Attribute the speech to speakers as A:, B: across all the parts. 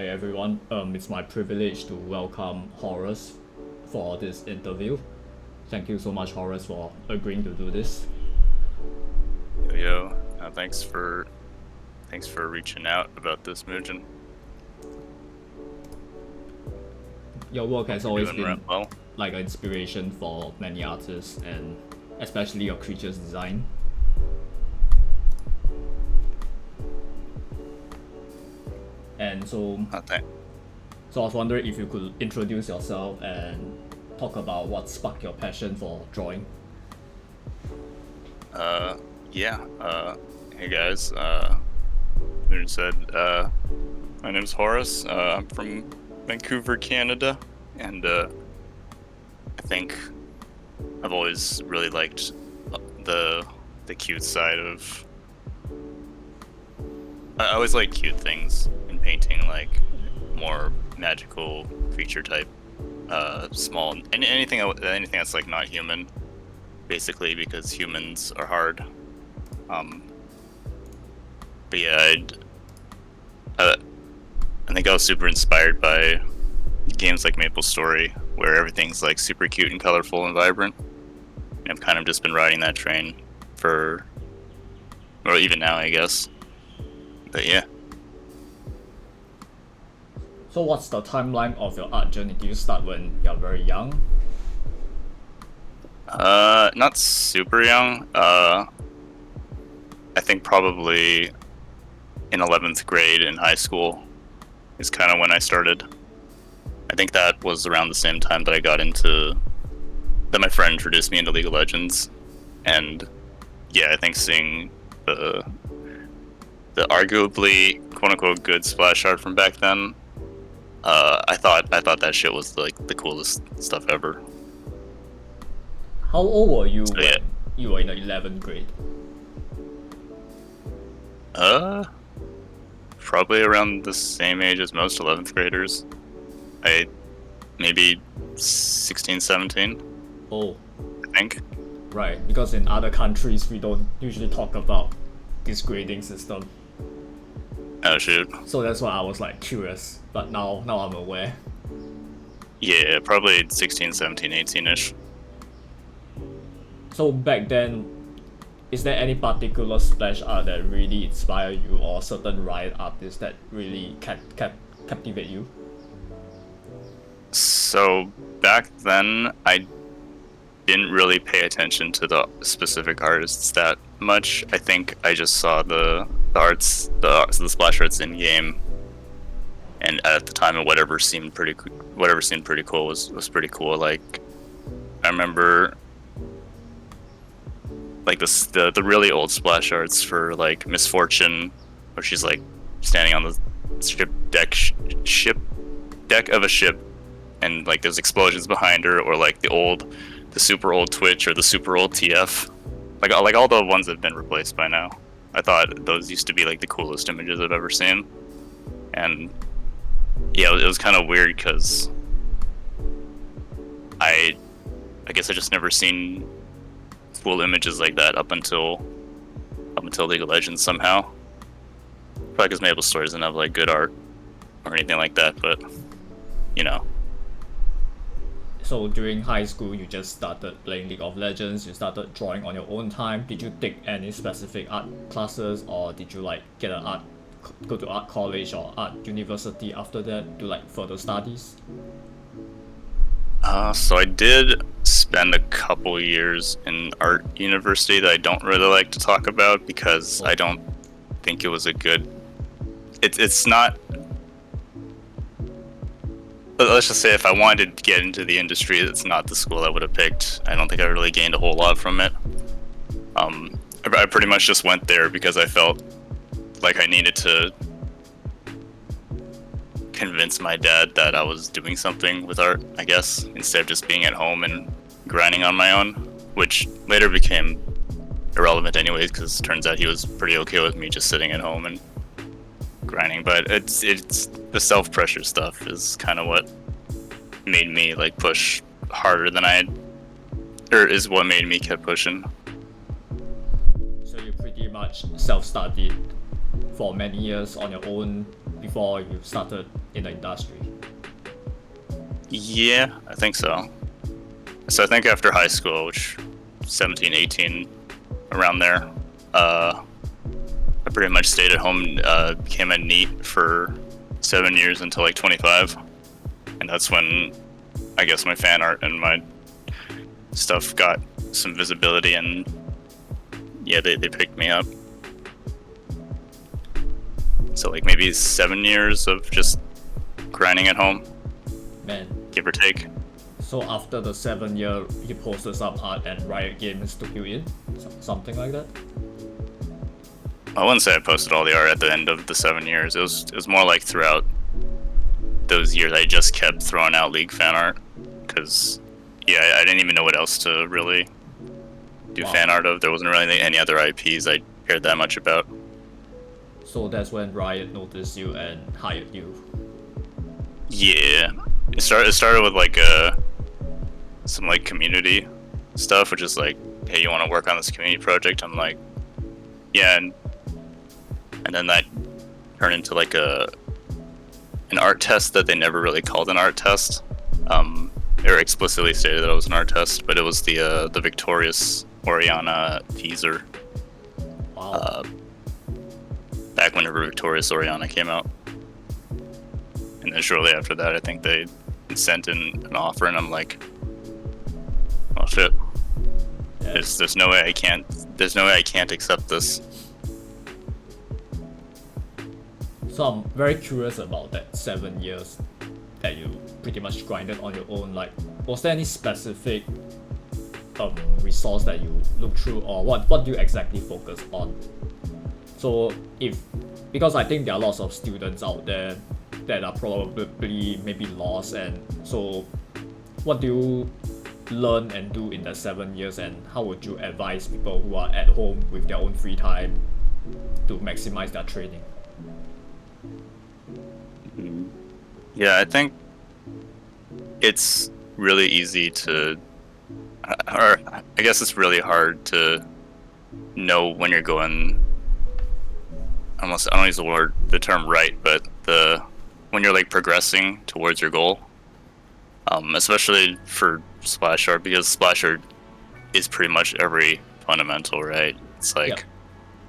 A: Hey everyone, it's my privilege to welcome Horus for this interview. Thank you so much, Horus, for agreeing to do this.
B: Yo, thanks for reaching out about this, Mugen.
A: Your work has always been
B: well.
A: like an inspiration for many artists, and especially your creatures design. And so I was wondering if you could introduce yourself and talk about what sparked your passion for drawing.
B: Hey guys. Mugen said, my name's Horace. I'm from Vancouver, Canada, and I think I've always really liked the cute side of. I always like cute things in painting, like more magical creature type, small, and anything that's like not human, basically, because humans are hard. But yeah, I think I was super inspired by games like MapleStory, where everything's like super cute and colorful and vibrant. And I've kind of just been riding that train or even now, I guess. But yeah.
A: So what's the timeline of your art journey? Do you start when you're very young?
B: Not super young. I think probably in 11th grade in high school is kind of when I started. I think that was around the same time that my friend introduced me into League of Legends. And yeah, I think seeing the arguably quote-unquote good splash art from back then, I thought that shit was like the coolest stuff ever.
A: How old were you
B: So,
A: when
B: yeah.
A: you were in the 11th grade?
B: Probably around the same age as most 11th graders. Maybe 16, 17,
A: Oh,
B: I think.
A: right. Because in other countries, we don't usually talk about this grading system.
B: Oh shoot.
A: So that's why I was like curious. But now I'm aware.
B: Yeah, probably 16, 17, 18-ish.
A: So back then, is there any particular splash art that really inspired you, or certain Riot artists that really captivate you?
B: So back then, I didn't really pay attention to the specific artists that much. I think I just saw the splash arts in game, and at the time, whatever seemed pretty cool was pretty cool. Like I remember, like the really old splash arts for like Misfortune, where she's like standing on the ship deck of a ship, and like there's explosions behind her, or like the super old Twitch or the super old TF, like all the ones that have been replaced by now. I thought those used to be like the coolest images I've ever seen, and yeah, it was kind of weird because I guess I just never seen cool images like that up until League of Legends somehow. Probably because MapleStory doesn't have like good art or anything like that, but you know.
A: So during high school, you just started playing League of Legends, you started drawing on your own time. Did you take any specific art classes, or did you like go to art college or art university after that to like further studies?
B: So I did spend a couple years in art university that I don't really like to talk about because I don't think it was a good. It's not. Let's just say if I wanted to get into the industry, it's not the school I would have picked. I don't think I really gained a whole lot from it. I pretty much just went there because I felt like I needed to convince my dad that I was doing something with art, I guess, instead of just being at home and grinding on my own, which later became irrelevant anyways, because it turns out he was pretty okay with me just sitting at home and grinding. But it's the self-pressure stuff is kind of what made me like push harder than is what made me keep pushing.
A: So you pretty much self-studied for many years on your own before you started in the industry?
B: Yeah, I think so. So I think after high school, which 17, 18, around there, I pretty much stayed at home, became a NEET for 7 years until like 25. And that's when I guess my fan art and my stuff got some visibility, and yeah, they picked me up. So like maybe 7 years of just grinding at home,
A: Man,
B: give or take.
A: so after the 7 year, you posted some art and Riot Games took you in? Something like that?
B: I wouldn't say I posted all the art at the end of the 7 years. It was more like throughout those years I just kept throwing out League fan art, because yeah, I didn't even know what else to really do
A: Wow.
B: fan art of. There wasn't really any other IPs I cared that much about.
A: So that's when Riot noticed you and hired you.
B: Yeah, it started with like some like community stuff, which is like, hey, you want to work on this community project? I'm like, yeah, and then that turned into like an art test that they never really called an art test. Or explicitly stated that it was an art test, but it was the Victorious Oriana teaser.
A: Wow.
B: Back whenever Victorious Oriana came out. And then shortly after that, I think they sent in an offer, and I'm like, oh shit.
A: Yeah.
B: There's no way I can't accept this.
A: So I'm very curious about that 7 years that you pretty much grinded on your own. Like, was there any specific resource that you look through, or what do you exactly focus on? So because I think there are lots of students out there that are probably maybe lost, and so what do you learn and do in the 7 years, and how would you advise people who are at home with their own free time to maximize their training?
B: Yeah, I think it's really easy to, or I guess it's really hard to know when you're going. I don't use the term right, but when you're like progressing towards your goal, especially for splash art, because splash art is pretty much every fundamental, right? It's like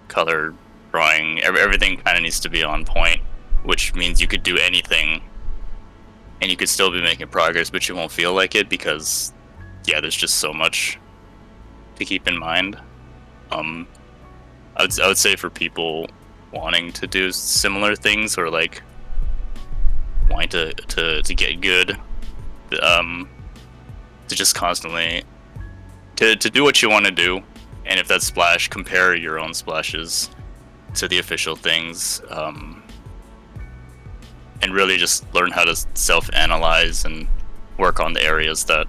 B: color, drawing, everything kind of needs to be on point, which means you could do anything and you could still be making progress, but you won't feel like it because, yeah, there's just so much to keep in mind. I would say for people wanting to do similar things, or like wanting to get good, to just constantly to do what you want to do, and if that's splash, compare your own splashes to the official things, and really just learn how to self-analyze and work on the areas that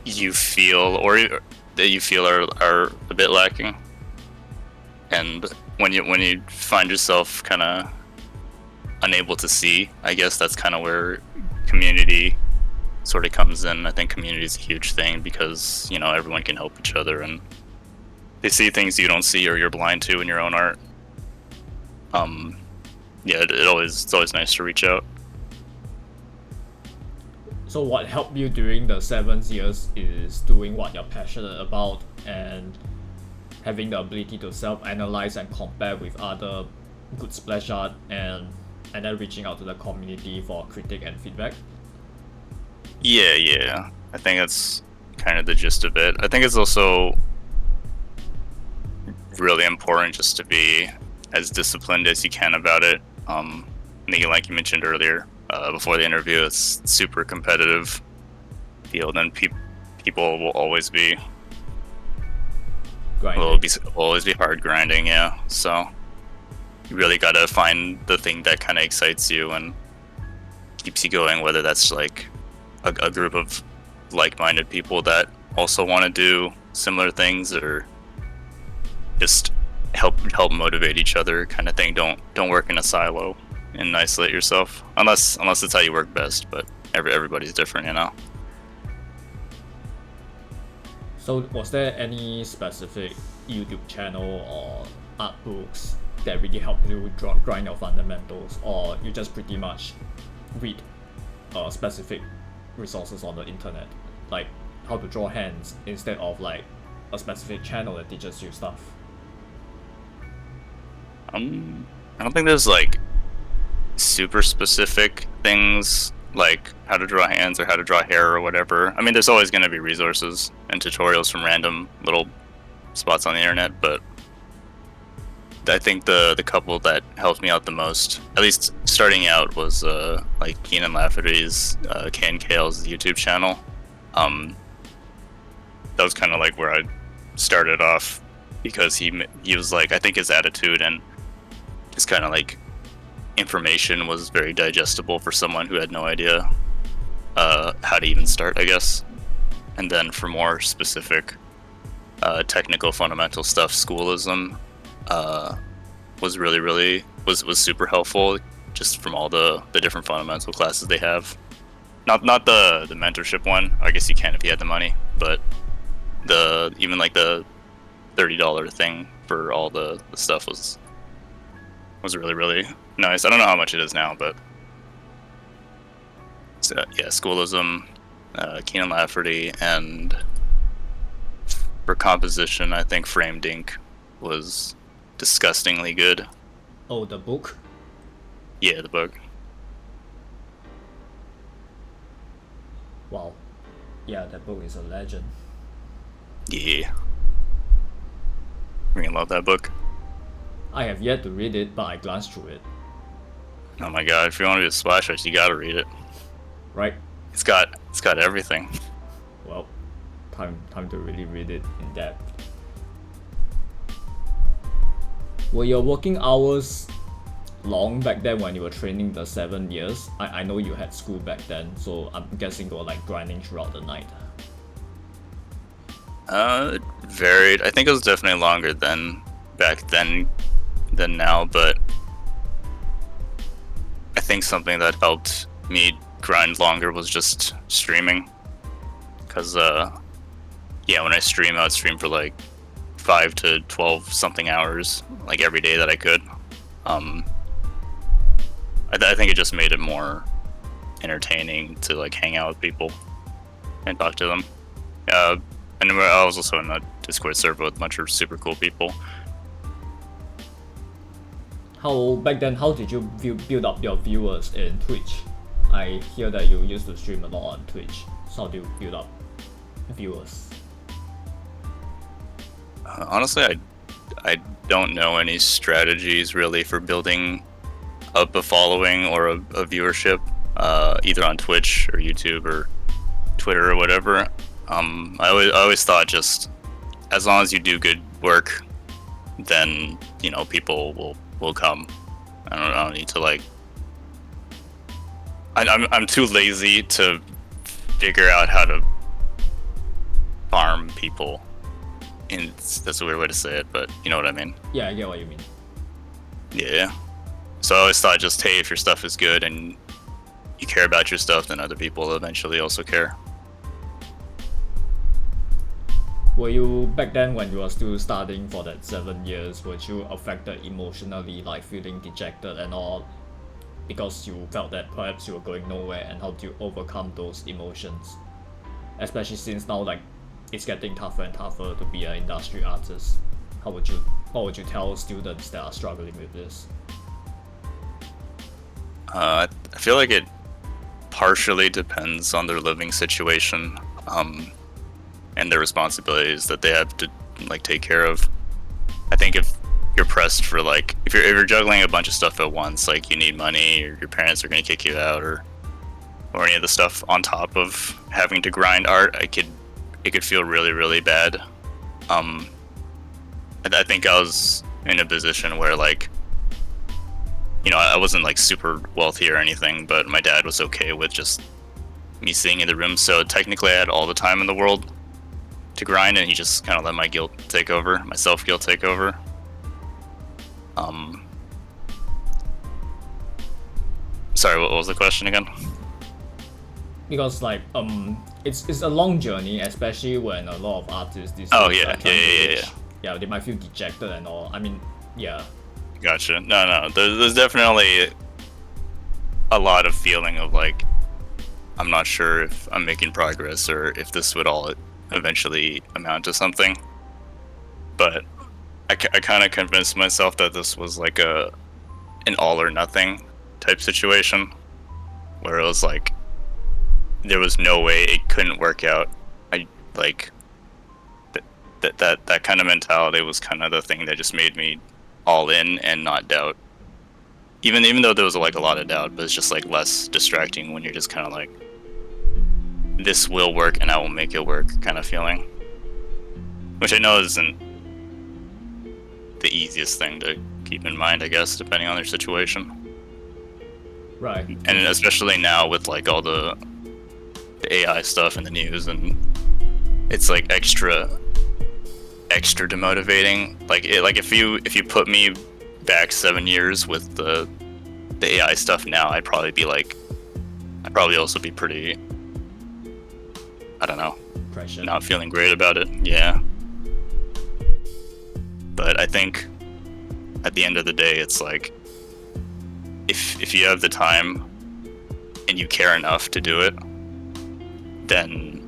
B: you feel are a bit lacking. And when you find yourself kind of unable to see, I guess that's kind of where community sort of comes in. I think community is a huge thing because, you know, everyone can help each other, and they see things you don't see or you're blind to in your own art. Yeah, it's always nice to reach out.
A: So what helped you during the 7 years is doing what you're passionate about and having the ability to self-analyze and compare with other good splash art, and then reaching out to the community for critique and feedback.
B: Yeah. I think that's kind of the gist of it. I think it's also really important just to be as disciplined as you can about it. I think, like you mentioned earlier, before the interview, it's super competitive field, and people will always be
A: Grinding.
B: will always be hard grinding. Yeah, so you really gotta find the thing that kind of excites you and keeps you going, whether that's like a group of like-minded people that also want to do similar things, or just help motivate each other kind of thing. Don't work in a silo and isolate yourself, unless it's how you work best, but everybody's different, you know.
A: So was there any specific YouTube channel or art books that really help you grind your fundamentals, or you just pretty much read specific resources on the internet, like how to draw hands, instead of like a specific channel that teaches you stuff?
B: I don't think there's like super specific things like how to draw hands or how to draw hair or whatever. I mean, there's always going to be resources and tutorials from random little spots on the internet, but I think the couple that helped me out the most, at least starting out, was like Keenan Lafferty's Can Kale's YouTube channel. That was kind of like where I started off, because he was like, I think his attitude and his kind of like information was very digestible for someone who had no idea how to even start, I guess. And then for more specific technical fundamental stuff, Schoolism was really was super helpful, just from all the different fundamental classes they have. Not the mentorship one, I guess you can if you had the money, but even like the $30 thing for all the stuff was really nice. I don't know how much it is now, but yeah, Schoolism, Keenan Lafferty, and for composition, I think Framed Ink was disgustingly good.
A: Oh, the book?
B: Yeah, the book.
A: Wow. Yeah, that book is a legend.
B: Yeah. We're gonna love that book.
A: I have yet to read it, but I glanced through it.
B: Oh my god, if you want to be a splash artist, you gotta read it.
A: Right?
B: It's got everything.
A: Well, time to really read it in depth. Were your working hours long back then when you were training the 7 years? I know you had school back then, so I'm guessing you were like grinding throughout the night.
B: It varied. I think it was definitely longer than back then than now, but I think something that helped me grind longer was just streaming. Cause yeah, when I would stream for like 5 to 12 something hours, like every day that I could. I think it just made it more entertaining to like hang out with people and talk to them. And I was also in a Discord server with a bunch of super cool people.
A: Back then, how did you build up your viewers in Twitch? I hear that you used to stream a lot on Twitch. So how do you build up viewers?
B: Honestly, I don't know any strategies really for building up a following or a viewership, either on Twitch or YouTube or Twitter or whatever. I always thought just as long as you do good work, then people will come. I don't need to like. I'm too lazy to figure out how to farm people. And that's a weird way to say it, but you know what I mean.
A: Yeah, I get what you mean.
B: Yeah. So I always thought just, hey, if your stuff is good and you care about your stuff, then other people will eventually also care.
A: Were you, back then when you were still studying for that 7 years, were you affected emotionally, like feeling dejected and all, because you felt that perhaps you were going nowhere, and how do you overcome those emotions? Especially since now like it's getting tougher and tougher to be an industry artist. What would you tell students that are struggling with this?
B: I feel like it partially depends on their living situation, and their responsibilities that they have to like take care of. I think if you're pressed for like if you're juggling a bunch of stuff at once, like you need money or your parents are gonna kick you out or any of the stuff on top of having to grind art, it could feel really bad. I think I was in a position where like I wasn't like super wealthy or anything, but my dad was okay with just me sitting in the room, so technically I had all the time in the world to grind, and he just kind of let my guilt take over, my self-guilt take over. Sorry, what was the question again?
A: Because like it's a long journey, especially when a lot of artists these
B: Oh
A: days
B: yeah,
A: are trying to reach.
B: yeah.
A: Yeah, they might feel dejected and all. I mean, yeah.
B: Gotcha. No. There's definitely a lot of feeling of like, I'm not sure if I'm making progress or if this would all eventually amount to something. But I kind of convinced myself that this was like an all or nothing type situation, where it was like there was no way it couldn't work out. I like that kind of mentality was kind of the thing that just made me all in and not doubt. Even though there was like a lot of doubt, but it's just like less distracting when you're just kind of like, this will work and I will make it work kind of feeling. Which I know isn't the easiest thing to keep in mind, I guess, depending on their situation.
A: Right.
B: And especially now with like all the AI stuff in the news, and it's like extra demotivating. Like if you put me back 7 years with the AI stuff now, I'd probably also be pretty, I don't know,
A: Pressure.
B: not feeling great about it. Yeah. But I think at the end of the day, it's like, if you have the time and you care enough to do it, then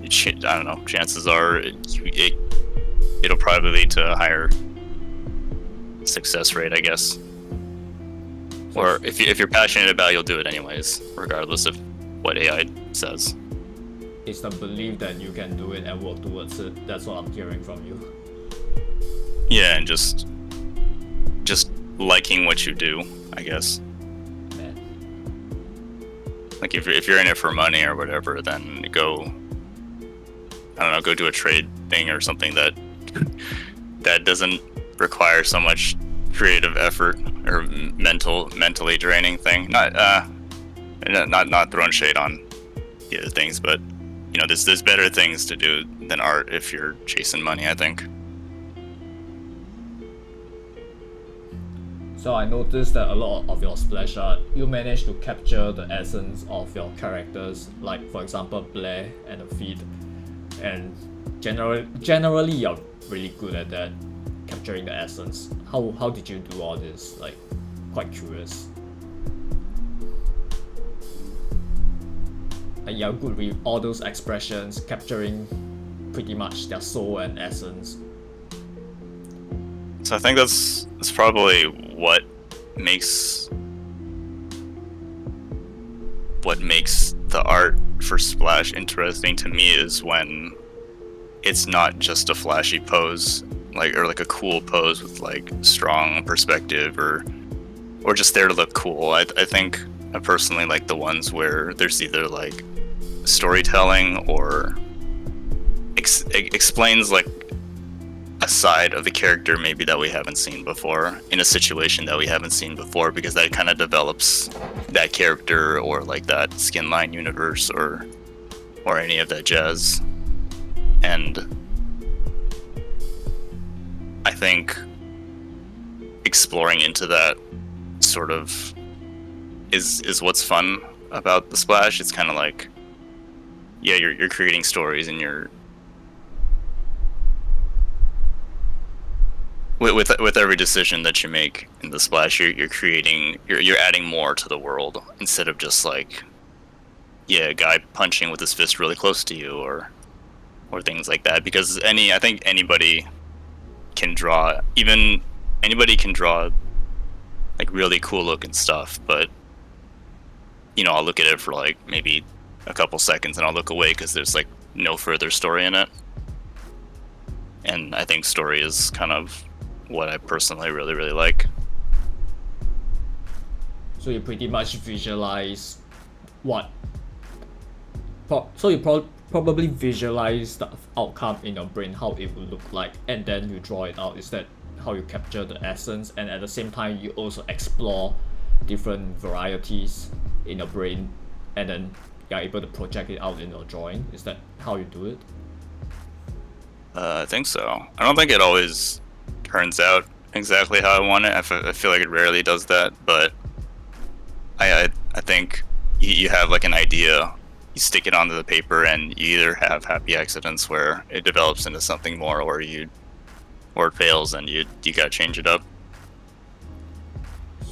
B: I don't know, chances are it'll probably lead to a higher success rate, I guess. Or if you're passionate about it, you'll do it anyways, regardless of what AI says.
A: It's the belief that you can do it and work towards it. That's what I'm hearing from you.
B: Yeah, and just liking what you do, I guess.
A: Man.
B: Like if you're in it for money or whatever, then go do a trade thing or something that doesn't require so much creative effort or mentally draining thing. Not throwing shade on the other things, but you know, there's better things to do than art if you're chasing money, I think.
A: So I noticed that a lot of your splash art, you manage to capture the essence of your characters, like for example Blair and the feet, and generally you're really good at that, capturing the essence. How did you do all this? Like, quite curious. And you're good with all those expressions, capturing pretty much their soul and essence.
B: So I think that's probably what makes the art for Splash interesting to me, is when it's not just a flashy pose, or a cool pose with like strong perspective or just there to look cool. I think I personally like the ones where there's either like storytelling or explains like a side of the character maybe that we haven't seen before, in a situation that we haven't seen before, because that kind of develops that character or like that skin line universe or any of that jazz. And I think exploring into that sort of is what's fun about the Splash. It's kind of like, yeah, you're creating stories, and you're with every decision that you make in the Splash, you're adding more to the world, instead of just like, yeah, a guy punching with his fist really close to you or things like that. Because I think anybody can draw like really cool looking stuff, but you know, I'll look at it for like maybe a couple seconds and I'll look away because there's like no further story in it. And I think story is kind of what I personally really, really like.
A: So you pretty much visualize probably visualize the outcome in your brain, how it will look like, and then you draw it out. Is that how you capture the essence? And at the same time you also explore different varieties in your brain, and then you're able to project it out in your drawing? Is that how you do it?
B: I think so. I don't think it always turns out exactly how I want it. I feel like it rarely does that, but I think you have like an idea, you stick it onto the paper, and you either have happy accidents where it develops into something more, or you or it fails, and you gotta change it up.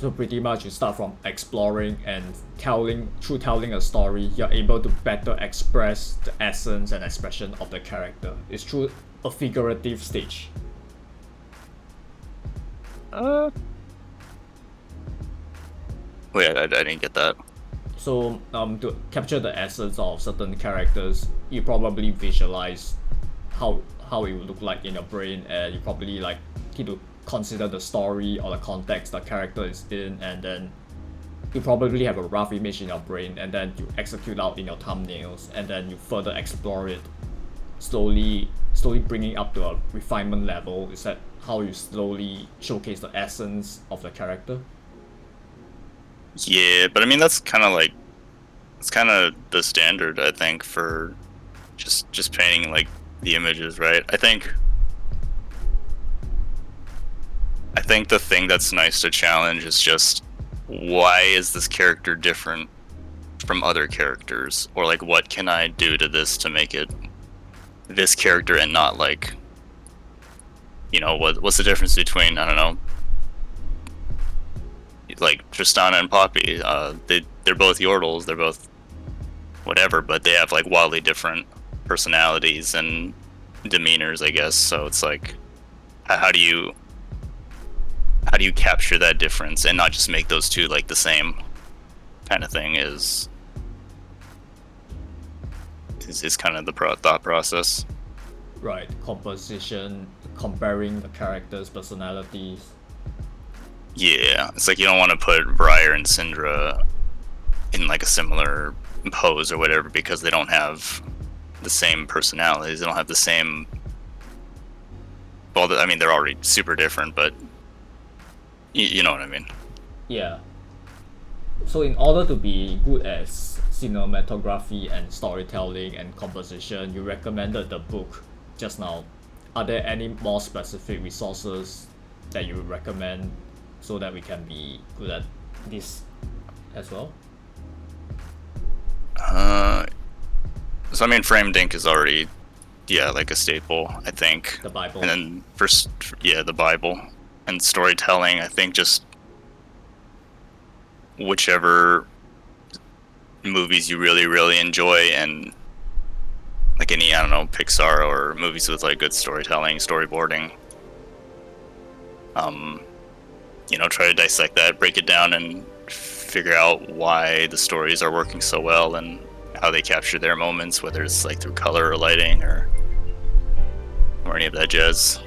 A: So pretty much you start from exploring and through telling a story, you're able to better express the essence and expression of the character. It's through a figurative stage.
B: Wait, I didn't get that.
A: So to capture the essence of certain characters, you probably visualize how it would look like in your brain, and you probably like need to consider the story or the context the character is in, and then you probably have a rough image in your brain, and then you execute out in your thumbnails, and then you further explore it, slowly bringing up to a refinement level. Is that how you slowly showcase the essence of the character?
B: Yeah, but I mean that's kind of the standard, I think, for just painting like the images, right? I think the thing that's nice to challenge is just, why is this character different from other characters, or like what can I do to this to make it this character and not like, you know, what's the difference between, I don't know, like Tristana and Poppy? They're both Yordles, they're both whatever, but they have like wildly different personalities and demeanors, I guess. So it's like, how do you capture that difference and not just make those two like the same kind of thing is kind of the thought process.
A: Right, composition, comparing the characters' personalities.
B: Yeah, it's like you don't want to put Briar and Syndra in like a similar pose or whatever, because they don't have the same personalities. They don't have the same. Well, I mean, they're already super different, but you know what I mean.
A: Yeah. So in order to be good at cinematography and storytelling and composition, you recommended the book just now. Are there any more specific resources that you would recommend so that we can be good at this as well?
B: So I mean, framed ink is already, yeah, like a staple, I think.
A: The Bible.
B: And then the Bible. And storytelling, I think just whichever movies you really, really enjoy, and like any, I don't know, Pixar or movies with like good storytelling, storyboarding. You know, try to dissect that, break it down, and figure out why the stories are working so well and how they capture their moments, whether it's like through color or lighting or any of that jazz.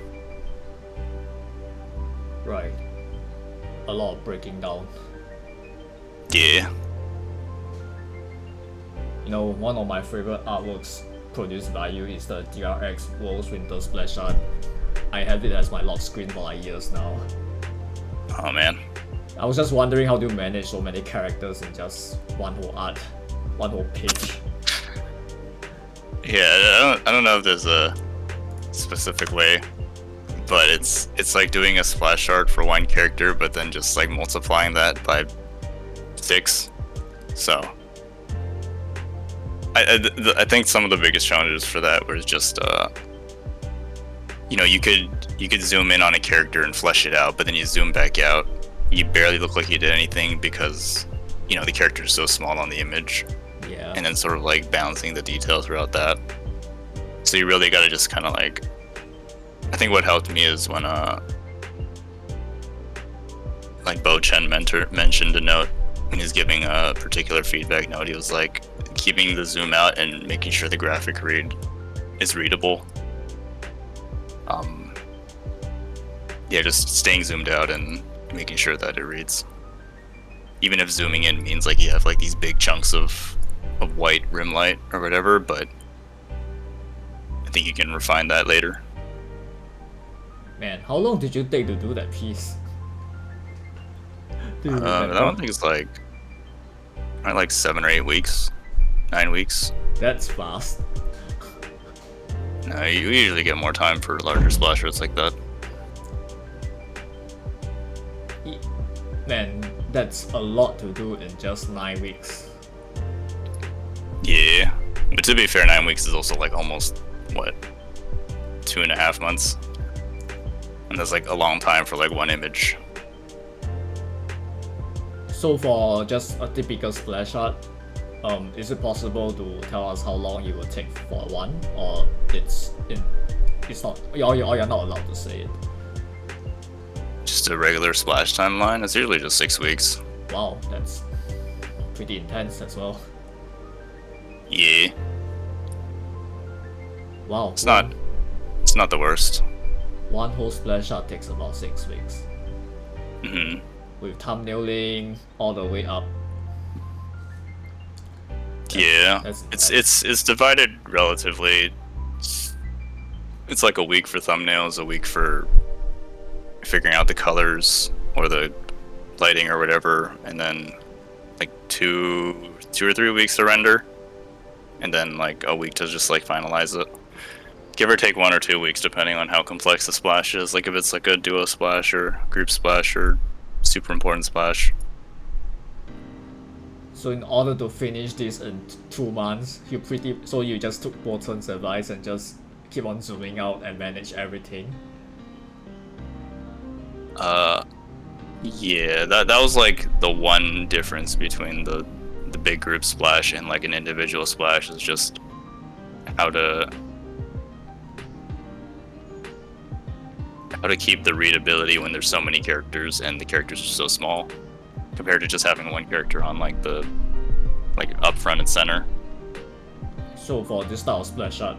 A: Right. A lot of breaking down.
B: Yeah.
A: You know, one of my favorite artworks produced by you is the DRX World's Winter Splash art. I have it as my lock screen for like years now.
B: Oh man.
A: I was just wondering, how do you manage so many characters in just one whole page?
B: Yeah, I don't know if there's a specific way, but it's like doing a splash art for one character, but then just like multiplying that by 6. So I think some of the biggest challenges for that was just you know, you could zoom in on a character and flesh it out, but then you zoom back out, you barely look like you did anything because, you know, the character is so small on the image.
A: Yeah.
B: And then sort of like balancing the detail throughout that. So you really gotta just kind of like, I think what helped me is when like Bo Chen mentioned a note when he's giving a particular feedback note. He was like keeping the zoom out and making sure the graphic read is readable. Yeah, just staying zoomed out and making sure that it reads. Even if zooming in means like you have like these big chunks of white rim light or whatever, but I think you can refine that later.
A: Man, how long did you take to do that piece? Do you remember?
B: I don't think it's like 7 or 8 weeks, 9 weeks.
A: That's fast.
B: No, you usually get more time for larger splash arts like that.
A: Man, that's a lot to do in just 9 weeks.
B: Yeah, but to be fair, 9 weeks is also like almost, what, 2.5 months? and there's like a long time for like one image.
A: So for just a typical splash art, is it possible to tell us how long it will take for one, or it's not, or you're not allowed to say it?
B: Just a regular splash timeline. It's usually just 6 weeks.
A: Wow, that's pretty intense as well.
B: Yeah.
A: Wow.
B: It's not the worst.
A: One whole splash art takes about 6 weeks.
B: Mm-hmm.
A: With thumbnailing all the way up.
B: Yeah.
A: That's
B: It's divided relatively. It's like a week for thumbnails, a week for figuring out the colors or the lighting or whatever, and then like two or 3 weeks to render, and then like a week to just like finalize it. Give or take 1 or 2 weeks depending on how complex the splash is, like if it's like a duo splash or group splash or super important splash.
A: So in order to finish this in 2 months, you just took Bolton's advice and just keep on zooming out and manage everything.
B: Yeah, that was like the one difference between the big group splash and like an individual splash, is just how to keep the readability when there's so many characters and the characters are so small, compared to just having one character on like the up front and center.
A: So for this style of splash art,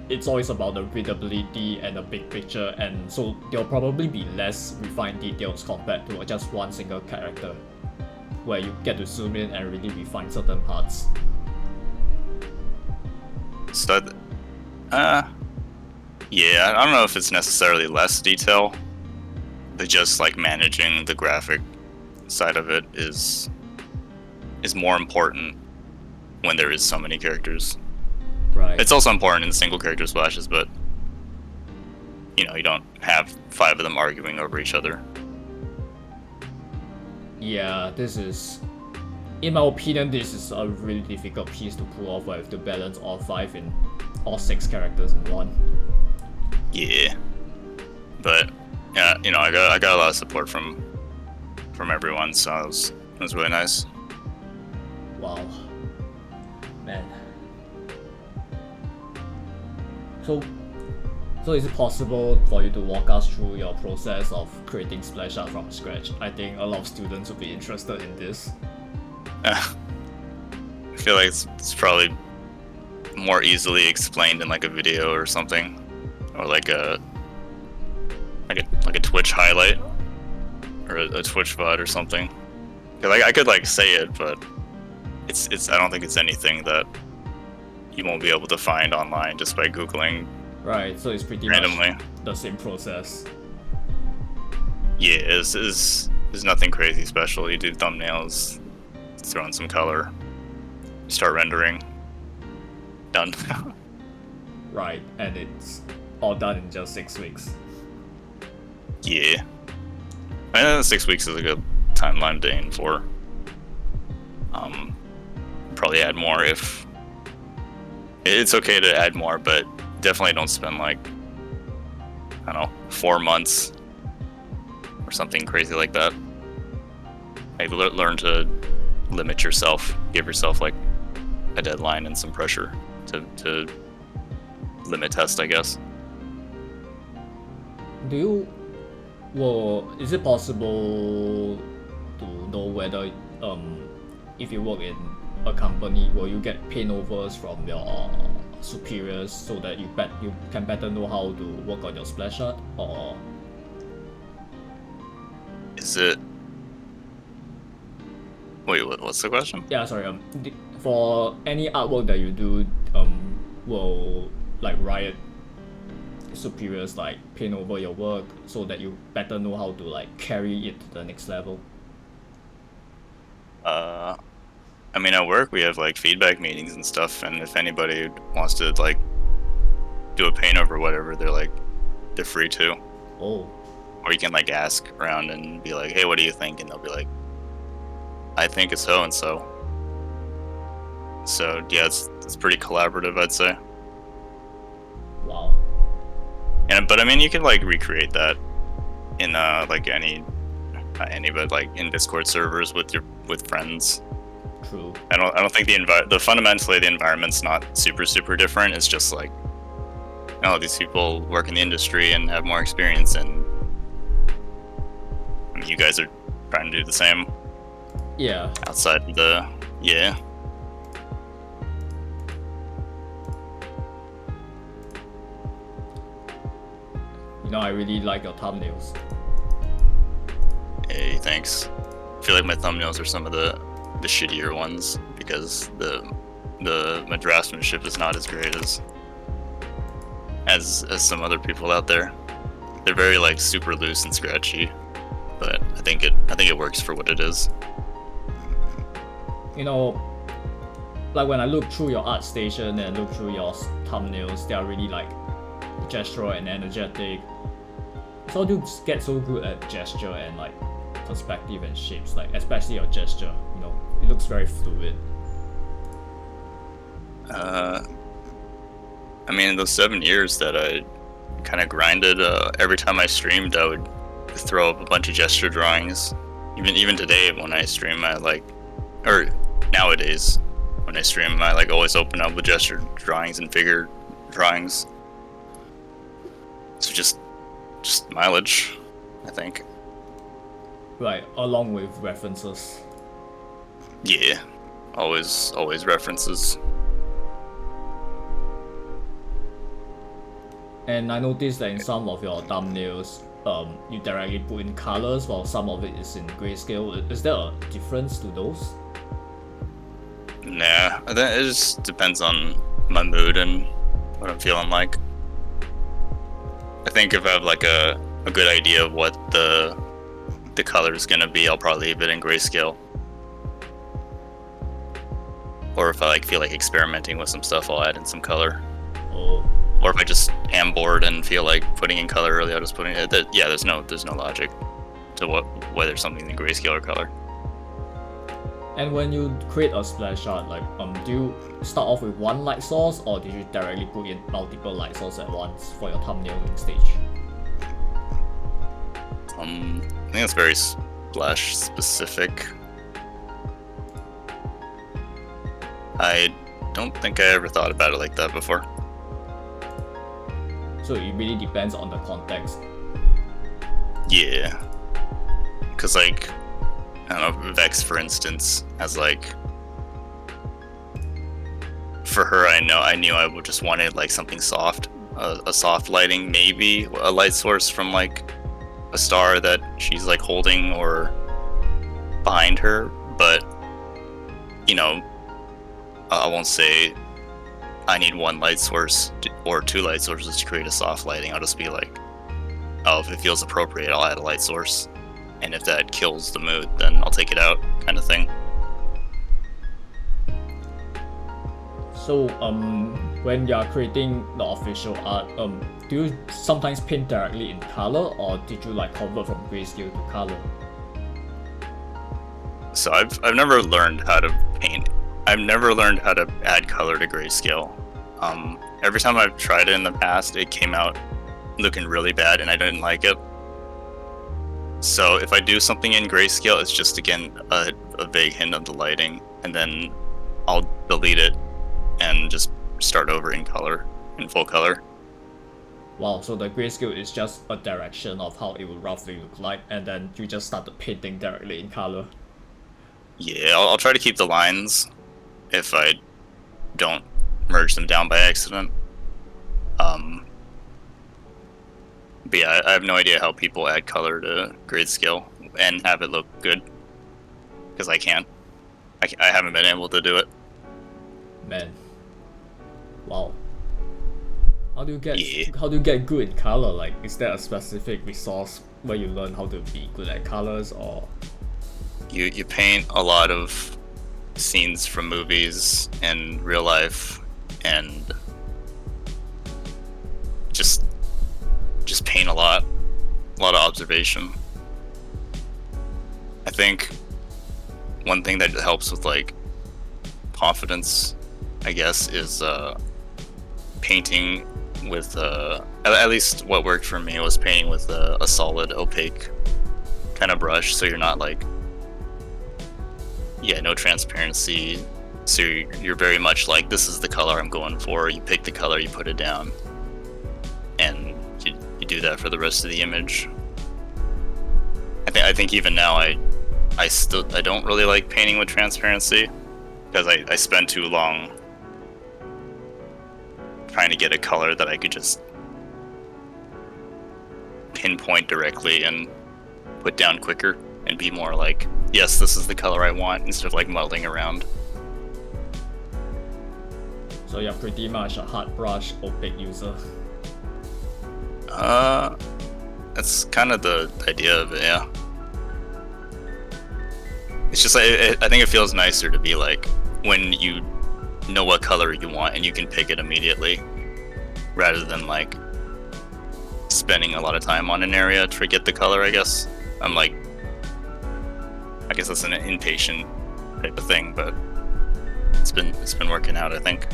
A: it's always about the readability and the big picture, and so there'll probably be less refined details compared to just one single character, where you get to zoom in and really refine certain parts.
B: So, yeah, I don't know if it's necessarily less detail. But just like managing the graphic side of it is more important when there is so many characters.
A: Right.
B: It's also important in single character splashes, but you know, you don't have 5 of them arguing over each other.
A: Yeah, in my opinion, this is a really difficult piece to pull off, where you have to balance all 6 characters in one.
B: Yeah, but yeah, you know, I got a lot of support from everyone, so it was really nice.
A: Wow, man. So is it possible for you to walk us through your process of creating splash art from scratch? I think a lot of students would be interested in this.
B: I feel like it's probably more easily explained in like a video or something, or like a Twitch highlight or a Twitch VOD or something. Like I could like say it, but it's I don't think it's anything that you won't be able to find online just by Googling.
A: Right, so it's pretty
B: randomly
A: much the same process.
B: Yeah, there's nothing crazy special. You do thumbnails, throw in some color, you start rendering, done.
A: Right, and it's all done in just 6 weeks.
B: Yeah, I know 6 weeks is a good timeline to aim for. Probably add more if it's okay to add more, but definitely don't spend like, I don't know, 4 months or something crazy like that. Maybe learn to limit yourself, give yourself like a deadline and some pressure to limit test, I guess.
A: Is it possible to know whether if you work in a company, will you get painovers from your superiors so that you can better know how to work on your splash art? Or
B: is it? Wait, what's the question?
A: Yeah, sorry. For any artwork that you do, will like Riot superiors like paint over your work so that you better know how to like carry it to the next level?
B: I mean, at work we have like feedback meetings and stuff, and if anybody wants to like do a paint over whatever, they're free to.
A: Oh.
B: Or you can like ask around and be like, hey, what do you think? And they'll be like, I think it's so and so. So yeah, it's pretty collaborative, I'd say.
A: Wow.
B: But I mean, you can like recreate that in like not any, but like in Discord servers with friends.
A: True.
B: I don't think the fundamentally the environment's not super different. It's just like, oh, these people work in the industry and have more experience, and I mean, you guys are trying to do the same.
A: Yeah.
B: Outside of the yeah.
A: You know, I really like your thumbnails.
B: Hey, thanks. I feel like my thumbnails are some of the shittier ones because my draftsmanship is not as great as some other people out there. They're very like super loose and scratchy, but I think it works for what it is.
A: You know, like when I look through your art station and look through your thumbnails, they are really like gestural and energetic. So do you get so good at gesture and like perspective and shapes, like especially your gesture, you know, it looks very fluid.
B: I mean, in those 7 years that I kind of grinded, every time I streamed, I would throw up a bunch of gesture drawings. Even today, when I stream, or nowadays, when I stream, I like always open up with gesture drawings and figure drawings. So just mileage, I think.
A: Right, along with references.
B: Yeah, always references.
A: And I noticed that in some of your thumbnails, you directly put in colors while some of it is in grayscale. Is there a difference to those?
B: Nah, I think it just depends on my mood and what I'm feeling like. I think if I have like a good idea of what the color is gonna be, I'll probably leave it in grayscale. Or if I like feel like experimenting with some stuff, I'll add in some color.
A: Oh.
B: Or if I just am bored and feel like putting in color early, I'll just put in it. Yeah, there's no logic to whether something's in grayscale or color.
A: And when you create a splash art, like do you start off with one light source, or did you directly put in multiple light sources at once for your thumbnailing stage?
B: I think it's very splash specific. I don't think I ever thought about it like that before.
A: So it really depends on the context.
B: Yeah. Cause like, I don't know, Vex for instance, has like, for her I knew I would just wanted like something soft, a soft lighting, maybe a light source from like a star that she's like holding or behind her, but you know, I won't say I need one light source or two light sources to create a soft lighting. I'll just be like, oh, if it feels appropriate, I'll add a light source, and if that kills the mood, then I'll take it out, kind of thing.
A: So when you are creating the official art, do you sometimes paint directly in color, or did you like convert from grayscale to color?
B: So I've never learned how to paint. I've never learned how to add color to grayscale. Every time I've tried it in the past, it came out looking really bad and I didn't like it. So if I do something in grayscale, it's just again a vague hint of the lighting, and then I'll delete it and just start over in color, in full color.
A: Wow, so the grayscale is just a direction of how it would roughly look like, and then you just started painting directly in color.
B: Yeah, I'll try to keep the lines if I don't merge them down by accident. But yeah, I have no idea how people add color to grayscale and have it look good, because I can't. I haven't been able to do it.
A: Man, wow. How do you get good in color? Like, is there a specific resource where you learn how to be good at colors, or?
B: You paint a lot of scenes from movies and real life, and just paint a lot of observation. I think one thing that helps with like confidence, I guess, is painting with at least what worked for me was painting with a solid opaque kind of brush, so you're not like, yeah, no transparency. So you're very much like, this is the color I'm going for. You pick the color, you put it down, and you do that for the rest of the image. I think even now I don't really like painting with transparency, because I spend too long trying to get a color that I could just pinpoint directly and put down quicker and be more like, yes, this is the color I want, instead of like muddling around.
A: So you're pretty much a hard brush opaque user.
B: That's kind of the idea of it, yeah. It's just like, I think it feels nicer to be like, when you know what color you want and you can pick it immediately, rather than like spending a lot of time on an area to get the color, I guess. I guess that's an impatient type of thing, but it's been working out, I think.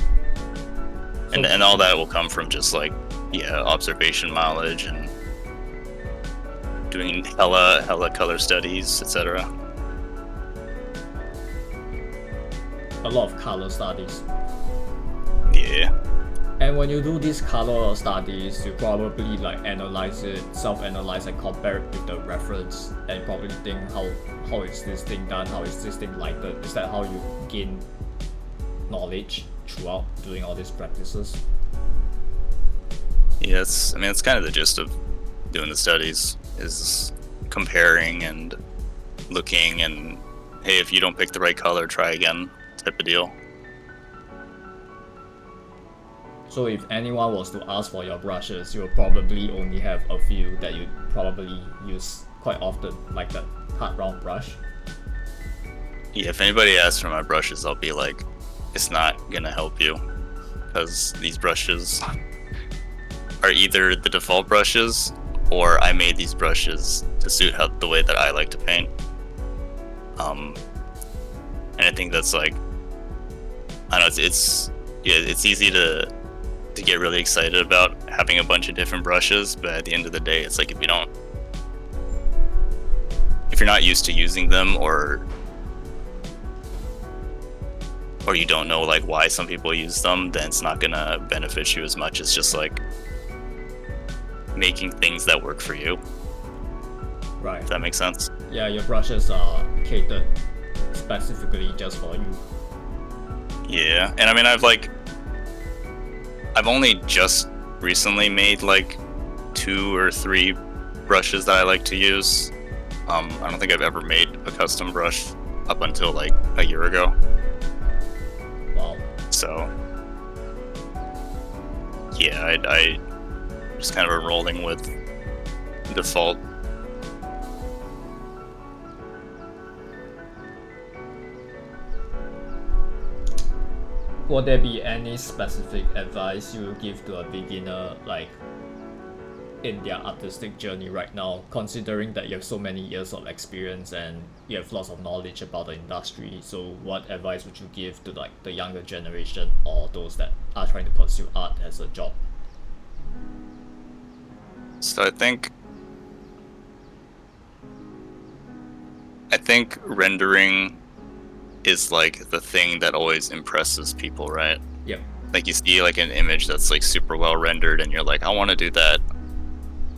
B: And all that will come from just like, yeah, observation knowledge and doing hella color studies, etc.
A: A lot of color studies.
B: Yeah.
A: And when you do these color studies, you probably like analyze it, self-analyze and compare it with the reference, and probably think how is this thing done, how is this thing lighted. Is that how you gain knowledge throughout doing all these practices?
B: Yeah, it's kind of the gist of doing the studies, is comparing and looking, and hey, if you don't pick the right color, try again, type of deal.
A: So if anyone was to ask for your brushes, you'll probably only have a few that you probably use quite often, like the hard round brush.
B: Yeah, if anybody asks for my brushes, I'll be like, it's not gonna help you, because these brushes are either the default brushes, or I made these brushes to suit the way that I like to paint. And I think that's like, I don't know, it's easy to get really excited about having a bunch of different brushes, but at the end of the day, it's like, if you're not used to using them, or you don't know like why some people use them, then it's not gonna benefit you as much as just like making things that work for you.
A: Right.
B: If that makes sense.
A: Yeah, your brushes are catered specifically just for you.
B: Yeah, and I mean, I've only just recently made like 2 or 3 brushes that I like to use. I don't think I've ever made a custom brush up until like a year ago.
A: Wow.
B: So yeah, I just kind of rolling with default.
A: Would there be any specific advice you would give to a beginner, like in their artistic journey right now, considering that you have so many years of experience and you have lots of knowledge about the industry? So what advice would you give to like the younger generation, or those that are trying to pursue art as a job?
B: So I think rendering is like the thing that always impresses people, right?
A: Yep.
B: Like you see like an image that's like super well rendered and you're like, I want to do that.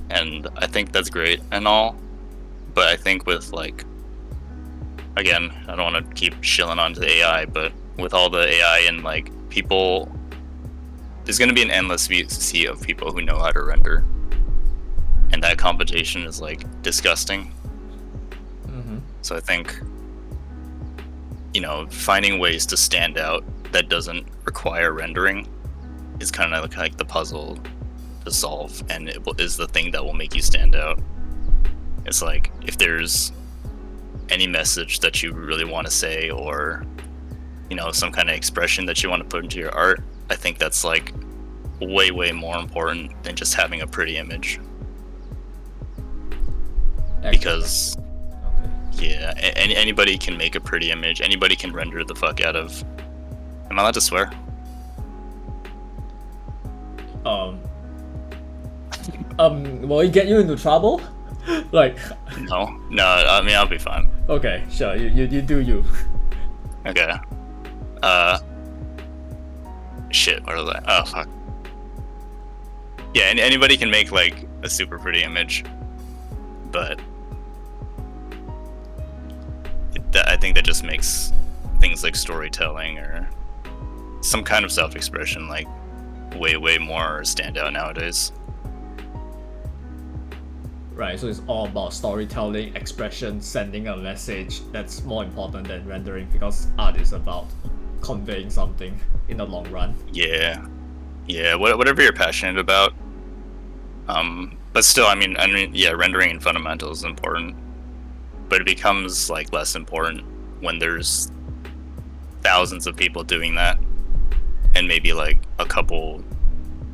B: And I think that's great and all, but I think with like, again, I don't want to keep shilling onto the AI, but with all the AI and like people, there's going to be an endless sea of people who know how to render. And that competition is like disgusting.
A: Mm-hmm.
B: So I think, finding ways to stand out that doesn't require rendering is kind of like the puzzle to solve, and it is the thing that will make you stand out. It's like, if there's any message that you really want to say, or some kind of expression that you want to put into your art, I think that's like way more important than just having a pretty image. Because yeah, anybody can make a pretty image. Anybody can render the fuck out of. Am I allowed to swear?
A: Will it get you into trouble? Like,
B: No, I mean, I'll be fine.
A: okay, sure, you do you.
B: Okay. Shit, what was I? Oh, fuck. Yeah, anybody can make, like, a super pretty image, but I think that just makes things like storytelling or some kind of self-expression, like, way more stand out nowadays.
A: Right, so it's all about storytelling, expression, sending a message. That's more important than rendering, because art is about conveying something in the long run.
B: Yeah, whatever you're passionate about. But still, I mean, yeah, rendering and fundamentals is important, but it becomes like less important when there's thousands of people doing that, and maybe like a couple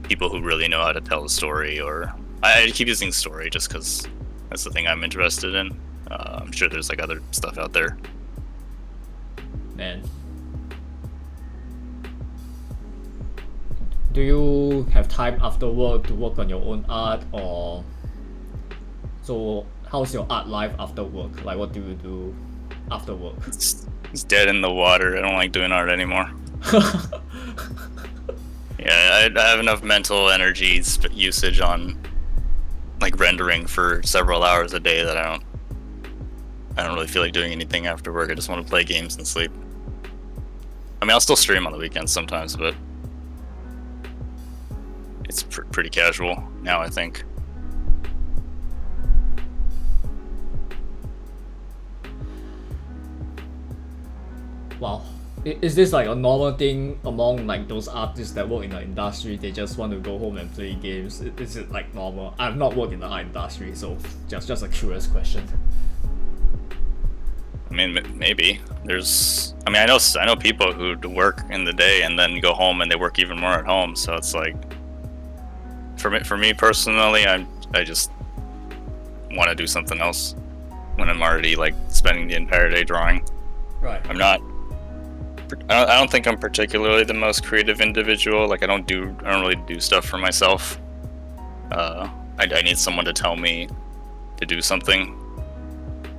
B: people who really know how to tell a story. Or I keep using story just because that's the thing I'm interested in. I'm sure there's like other stuff out there.
A: Man, do you have time after work to work on your own art, or so how's your art life after work? Like, what do you do after work?
B: It's dead in the water. I don't like doing art anymore. Yeah, I have enough mental energy usage on like rendering for several hours a day that I don't really feel like doing anything after work. I just want to play games and sleep. I mean, I'll still stream on the weekends sometimes, but it's pretty casual now, I think.
A: Wow. Is this like a normal thing among like those artists that work in the industry? They just want to go home and play games. Is it like normal? I've not worked in the art industry, so just a curious question.
B: I mean, maybe I mean, I know people who work in the day and then go home and they work even more at home. So it's like, for me personally, I just want to do something else when I'm already like spending the entire day drawing.
A: Right.
B: I don't think I'm particularly the most creative individual. Like I don't really do stuff for myself. I need someone to tell me to do something.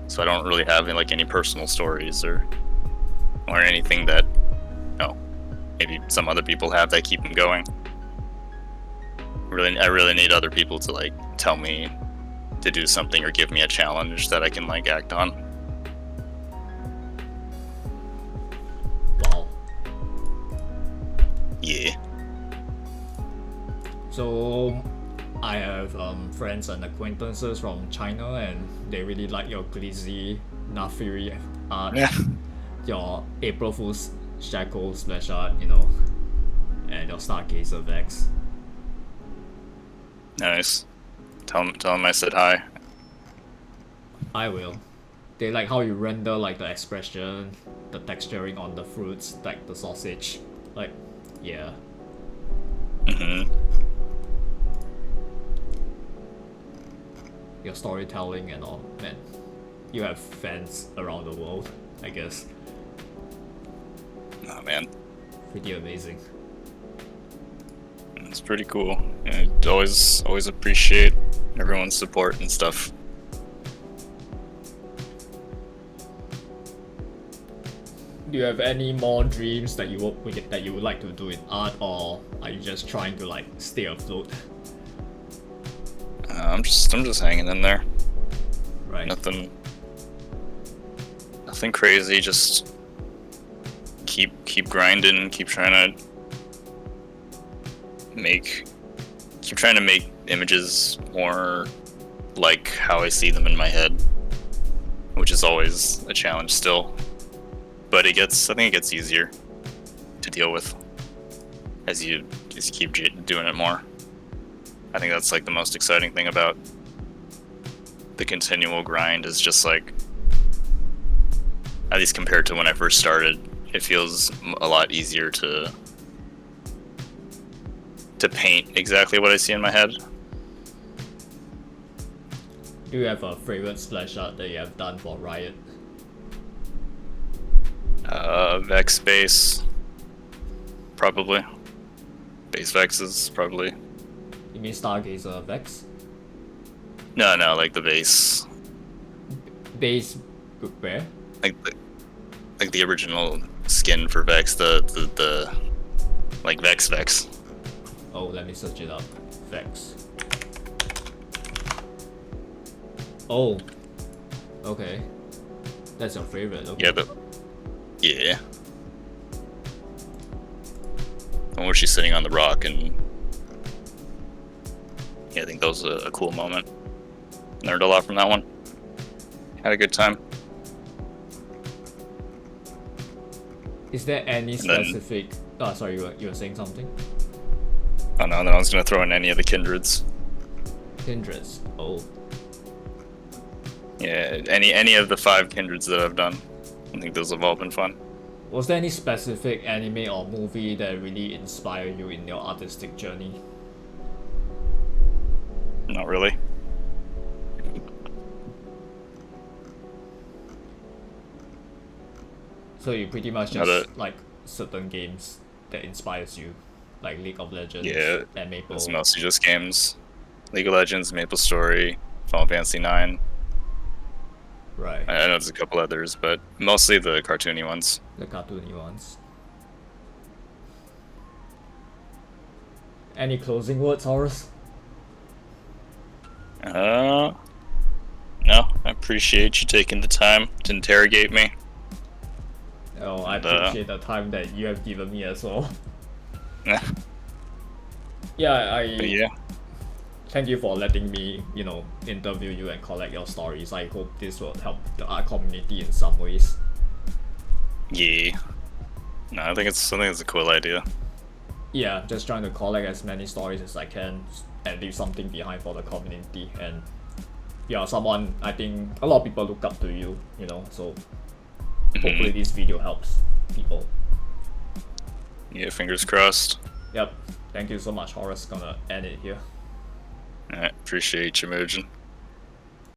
B: So I don't really have any personal stories or anything that, maybe some other people have that keep them going. I really need other people to like tell me to do something or give me a challenge that I can like act on.
A: Wow.
B: Yeah.
A: So I have friends and acquaintances from China, and they really like your glizzy Nafiri art,
B: Yeah.
A: your April Fool's Shackle splash art, and your Stargazer Vex.
B: Nice. Tell them I said hi.
A: I will. They like how you render like the expression, the texturing on the fruits, like the sausage. Like, yeah.
B: Mm-hmm.
A: Your storytelling and all, man. You have fans around the world, I guess.
B: Oh man,
A: Pretty amazing.
B: it's pretty cool. Yeah, I always appreciate everyone's support and stuff.
A: Do you have any more dreams that you would like to do in art, or are you just trying to like stay afloat?
B: I'm just hanging in there.
A: Right.
B: Nothing crazy. Just keep grinding. Keep trying to make images more like how I see them in my head, which is always a challenge still. But I think it gets easier to deal with as you keep doing it more. I think that's like the most exciting thing about the continual grind, is just like, at least compared to when I first started, it feels a lot easier to paint exactly what I see in my head.
A: Do you have a favorite splash art that you have done for Riot?
B: Vex base, probably. Base Vexes, probably.
A: You mean Stargazer Vex?
B: No, no, like the base,
A: Base where?
B: like the original skin for Vex, the like Vex.
A: Oh, let me search it up. Vex. Oh. Okay. That's your favorite, okay.
B: Yeah. And where she's sitting on the rock, and yeah, I think that was a cool moment. Learned a lot from that one. Had a good time.
A: Is there any
B: And then-
A: specific... sorry, you were saying something?
B: Oh no, and then I was gonna throw in any of the kindreds.
A: Kindreds. Oh.
B: Yeah, any of the 5 kindreds that I've done. I think those have all been fun.
A: Was there any specific anime or movie that really inspired you in your artistic journey?
B: Not really.
A: So you pretty much
B: Not
A: just like certain games that inspires you, like League of Legends
B: Yeah,
A: and Maple.
B: It's mostly just games. League of Legends, Maple Story, Final Fantasy 9.
A: Right,
B: I know there's a couple others, but mostly the cartoony ones.
A: the cartoony ones. Any closing words, Horus?
B: No, I appreciate you taking the time to interrogate me.
A: Oh, I
B: And,
A: appreciate the time that you have given me as well.
B: But
A: Yeah,
B: yeah,
A: thank you for letting me, interview you and collect your stories. I hope this will help the art community in some ways.
B: yeah. No, I think it's a cool idea.
A: Yeah, just trying to collect as many stories as I can and leave something behind for the community. And yeah, someone I think a lot of people look up to you, so hopefully this video helps people.
B: Yeah, fingers crossed.
A: Yep, thank you so much, Horace. Gonna end it here.
B: Alright, appreciate you, Mojin.